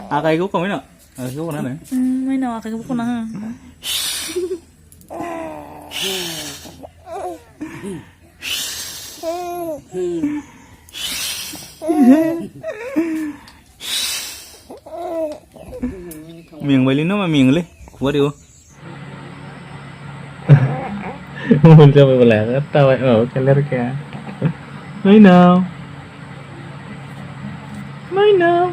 Akai gua kau mana? Akai gua mana? May nawa akai gua na. Miệng beli nó mà miệng lấy, quá đi ô. Muốn cho mày lẹ tao vậy ở cái lát kìa. Mấy nào? Mấy nào?